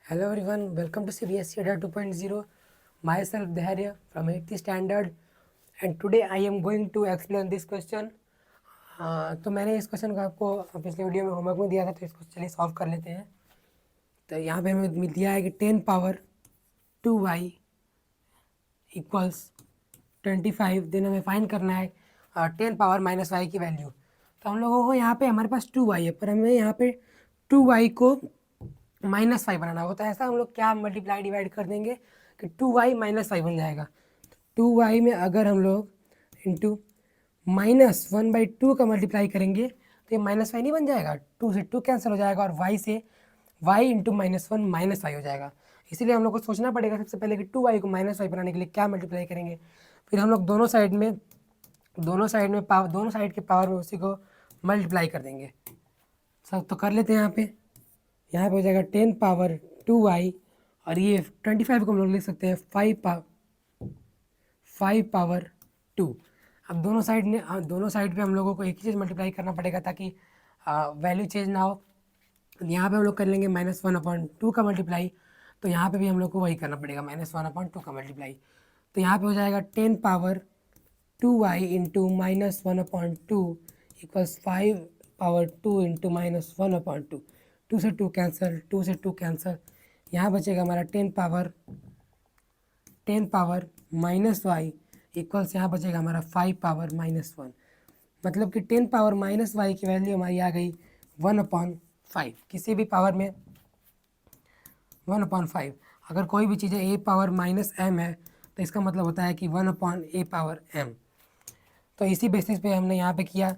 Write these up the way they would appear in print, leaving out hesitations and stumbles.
Hello everyone, welcome to CBSE Ada 2.0. Myself Dhairya from 8th standard and today I am going to explain this question. तो मैंने इस question को आपको पिछले video में homework में दिया था, तो इसको चलिए सॉल्व कर लेते हैं। तो यहाँ पे हमें दिया है कि 10 पावर 2y इक्वल्स 25। देन हमें फाइंड करना है 10 पावर माइनस वाई की वैल्यू। तो हम लोगों को यहाँ पे हमारे पास 2y है, पर हमें यहाँ पे 2y को -5 बनाना होगा। तो ऐसा हम लोग क्या मल्टीप्लाई डिवाइड कर देंगे कि 2y -5 बन जाएगा। 2y में अगर हम लोग इंटू -1/2 का मल्टीप्लाई करेंगे तो ये -5 नहीं बन जाएगा, 2 से 2 कैंसिल हो जाएगा और y से y इंटू -1 -5 हो जाएगा। इसीलिए हम लोग को सोचना पड़ेगा सबसे पहले कि 2y को -5 बनाने के लिए क्या मल्टीप्लाई करेंगे। फिर हम लोग दोनों साइड के पावर में उसी को मल्टीप्लाई कर देंगे। सब तो कर लेते हैं। यहाँ पे हो जाएगा 10 पावर 2y और ये 25 को हम लोग लिख सकते हैं 5 पावर 2। अब दोनों साइड पे हम लोगों को एक ही चीज़ मल्टीप्लाई करना पड़ेगा ताकि वैल्यू चेंज ना हो। यहाँ पे हम लोग कर लेंगे -1/2 का मल्टीप्लाई, तो यहाँ पे भी हम लोग को वही करना पड़ेगा -1/2 का मल्टीप्लाई। तो यहाँ पे हो जाएगा 10 power 2y into -1/2 equals 5 power 2 into -1/2। 2 से 2 कैंसिल, 2 से 2 कैंसिल। यहाँ बचेगा हमारा 10 पावर -y इक्वल्स यहाँ बचेगा हमारा 5 पावर -1। मतलब कि 10 पावर -y की वैल्यू हमारी आ गई 1/5। किसी भी पावर में 1/5। अगर कोई भी चीज़ a पावर -m है तो इसका मतलब होता है कि 1/a पावर m। तो इसी बेसिस पे हमने यहाँ पे किया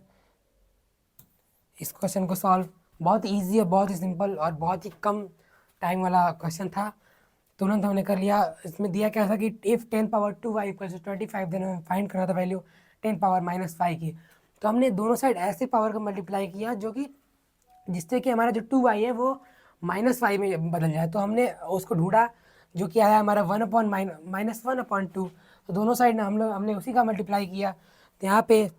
इस क्वेश्चन को सॉल्व। बहुत इजी और बहुत ही सिंपल और बहुत ही कम टाइम वाला क्वेश्चन था, तुरंत हमने कर लिया। इसमें दिया क्या था कि if 10 power 2y equal to 25, then हमें फाइंड करना था वैल्यू 10 पावर -5 की। तो हमने दोनों साइड ऐसे पावर को मल्टीप्लाई किया जो कि जिससे कि हमारा जो 2y है वो -5 में बदल जाए। तो हमने उसको ढूंढा जो कि आया हमारा 1/-2। तो दोनों साइड ना हमने उसी का मल्टीप्लाई किया। तो यहाँ पे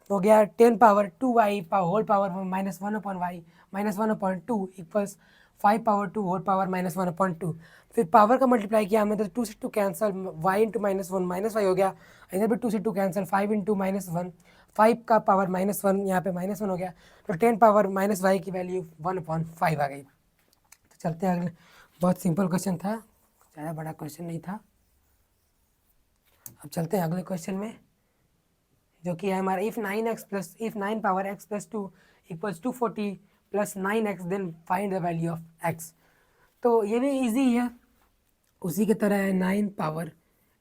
हो गया 10 power 2y whole power -1/y -1/2 equals 5 power 2 whole power -1/2। फिर पावर का मल्टीप्लाई किया हमने, तो 2 से 2 कैंसिल, y इंटू -1 -y हो गया। इधर भी 2 से 2 कैंसिल, 5 इंटू -1, 5 का पावर -1, यहाँ पे -1 हो गया। तो 10 पावर -y की वैल्यू 1/5 आ गई। तो चलते हैं अगले। बहुत सिंपल क्वेश्चन था, ज़्यादा बड़ा क्वेश्चन नहीं था। अब चलते हैं अगले क्वेश्चन में, जो कि है हमारा if 9 power x plus 2 equals 240 plus 9x then find the value of x। तो ये भी इजी है, उसी की तरह है 9 पावर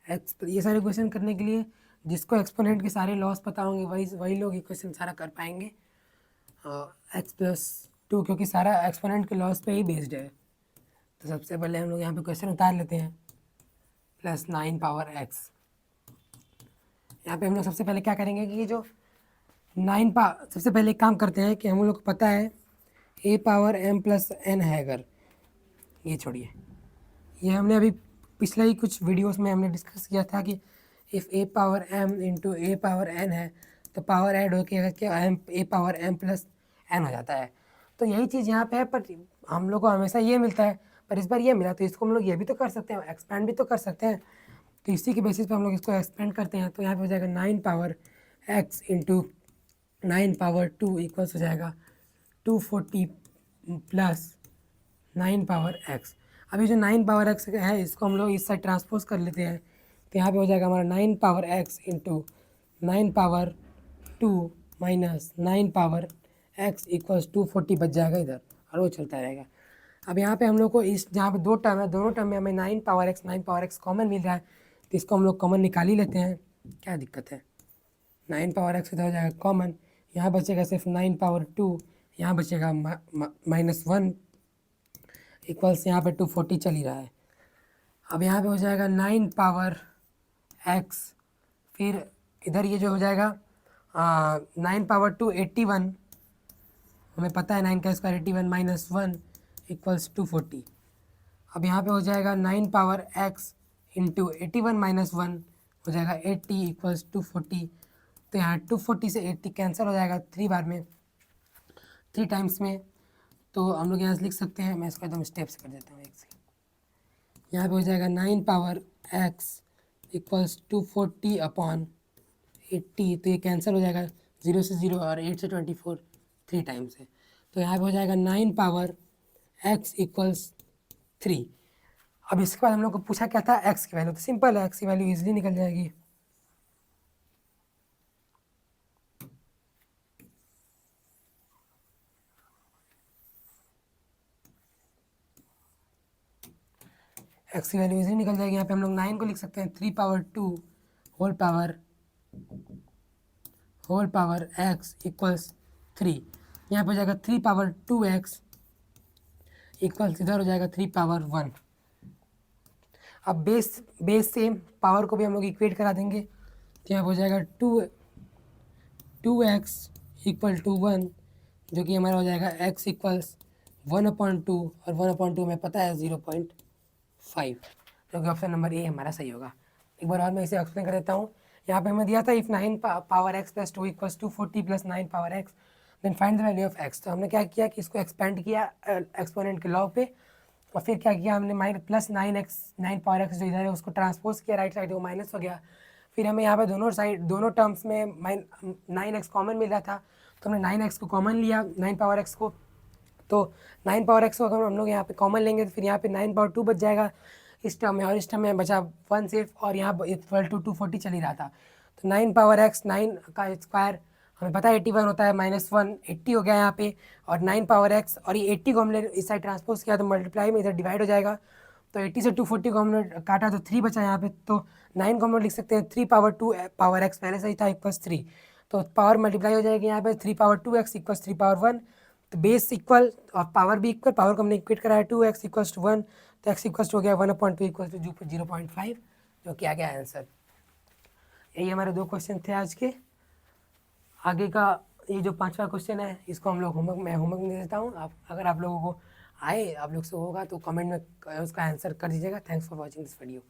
x। ये सारे क्वेश्चन करने के लिए जिसको एक्सपोनेंट के सारे लॉस पता होंगे वही लोग ये क्वेश्चन सारा कर पाएंगे। x प्लस 2 क्योंकि सारा एक्सपोनेंट के लॉस पे ही बेस्ड है। तो सबसे पहले हम लोग यहाँ पे क्वेश्चन उतार लेते हैं। प्लस 9 पावर x, यहाँ पे हम लोग सबसे पहले क्या करेंगे कि जो सबसे पहले एक काम करते हैं कि हम लोग को पता है a power m plus n है। अगर ये छोड़िए, ये हमने अभी पिछले ही कुछ वीडियोस में हमने डिस्कस किया था कि if a power m into a power n है तो पावर ऐड होकर क्या a power m plus n हो जाता है। तो यही चीज़ यहाँ पे है, पर हम लोग को हमेशा ये मिलता है, पर इस बार ये मिला तो इसको हम लोग ये भी तो कर सकते हैं, एक्सपेंड भी तो कर सकते हैं। तो इसी के बेसिस पे हम लोग इसको एक्सपेंड करते हैं। तो यहाँ पे हो जाएगा 9 power x into 9 power 2 equals हो जाएगा 240 प्लस 9 पावर x। अभी जो 9 पावर x है इसको हम लोग इस साइड ट्रांसपोज कर लेते हैं। तो यहाँ पे हो जाएगा हमारा 9 power x into 9 power 2 minus 9 power x equals 240 बच जाएगा इधर, और वो चलता रहेगा। अब यहाँ पे हम लोग को इस जहाँ पे दो टर्म है, दोनों टर्म में हमें 9 पावर x कॉमन मिल रहा है, तो इसको हम लोग कॉमन निकाल ही लेते हैं। क्या दिक्कत है, 9 पावर x इधर हो जाएगा कॉमन, यहाँ बचेगा सिर्फ 9 पावर 2, यहाँ बचेगा -1 इक्वल्स यहाँ पे 240 चल ही रहा है। अब यहाँ पे हो जाएगा 9 पावर x, फिर इधर ये जो हो जाएगा 9 पावर 2 81, हमें पता है 9 का स्क्वायर 81 माइनस 1 इक्वल्स 240। अब यहाँ पे हो जाएगा 9 पावर x इंटू 81 माइनस 1 हो जाएगा 80 इक्वल्स 240। तो यहाँ 240 से 80 कैंसिल हो जाएगा 3 बार में, 3 टाइम्स में। तो हम लोग यहाँ से लिख सकते हैं, मैं इसको एकदम स्टेप से कर देता हूँ एक से। यहाँ पे हो जाएगा 9 पावर x इक्वल्स 240 अपॉन 80, तो ये कैंसिल हो जाएगा 0 से 0 और 8 से 24 3 टाइम्स है, तो यहाँ पे हो जाएगा 9 पावर x इक्वल्स 3। अब इसके बाद हम लोग को पूछा क्या था x की वैल्यू, तो सिंपल है x की वैल्यू इजीली निकल जाएगी। x की वैल्यू इजीली निकल जाएगी। यहाँ पे हम लोग 9 को लिख सकते हैं 3 power 2 whole power x equals 3। यहाँ पे हो जाएगा 3 पावर 2x इक्वल्स इधर हो जाएगा 3 पावर 1। अब बेस सेम पावर को भी हम लोग इक्वेट करा देंगे, तो यहाँ हो जाएगा 2x इक्वल टू 1, जो कि हमारा हो जाएगा x इक्वल्स 1/2 और 1/2 में पता है 0.5, जो कि ऑप्शन नंबर ए हमारा सही होगा। एक बार और मैं इसे एक्सप्लेन कर देता हूँ। यहाँ पे हमें दिया था if 9 power x plus 2 equals 240 plus 9 power x then find the value of x। तो हमने क्या किया कि इसको एक्सपेंड किया एक्सपोनेंट के लॉ पे, और फिर क्या किया हमने प्लस 9 पावर एक्स जो इधर है उसको ट्रांसपोज किया राइट साइड, वो माइनस हो गया। फिर हमें यहाँ पे दोनों टर्म्स में 9x कॉमन मिल रहा था, तो हमने 9x को कॉमन लिया 9 पावर x को, तो 9 पावर x को अगर हम लोग यहाँ पे कॉमन लेंगे तो फिर यहाँ पे 9 पावर 2 बच जाएगा इस टर्म में, और इस टर्म में बचा 1 सिर्फ, और यहाँ इक्वल टू 240 चल ही रहा था। तो 9 पावर x 9 का स्क्वायर हमें पता है 81 होता है, -1 80 हो गया यहाँ पे, और 9 पावर x और ये 80 को हमने इस साइड ट्रांसपोज किया तो मल्टीप्लाई में इधर डिवाइड हो जाएगा, तो 80 से 240 को हमने काटा तो 3 बचा यहाँ पे, तो 9 को हम लोग लिख सकते हैं 3 पावर 2 पावर x पहले से ही था इक्वल्स 3, तो पावर मल्टीप्लाई हो जाएगी यहाँ पे 3 पावर 2x इक्वल्स 3 पावर 1, तो बेस इक्वल और पावर भी इक्वल, पावर को हमने इक्वेट कराया 2x इक्वल्स टू 1, तो x इक्वल्स हो गया 1/2 इक्वल्स टू 0.5, जो कि आ गया आंसर। यही हमारे 2 क्वेश्चन थे आज के। आगे का ये जो 5वां क्वेश्चन है इसको हम लोग होमवर्क में दे देता हूँ, आप अगर आप लोगों को आए आप लोग से होगा तो कमेंट में उसका आंसर कर दीजिएगा। Thanks for watching this video.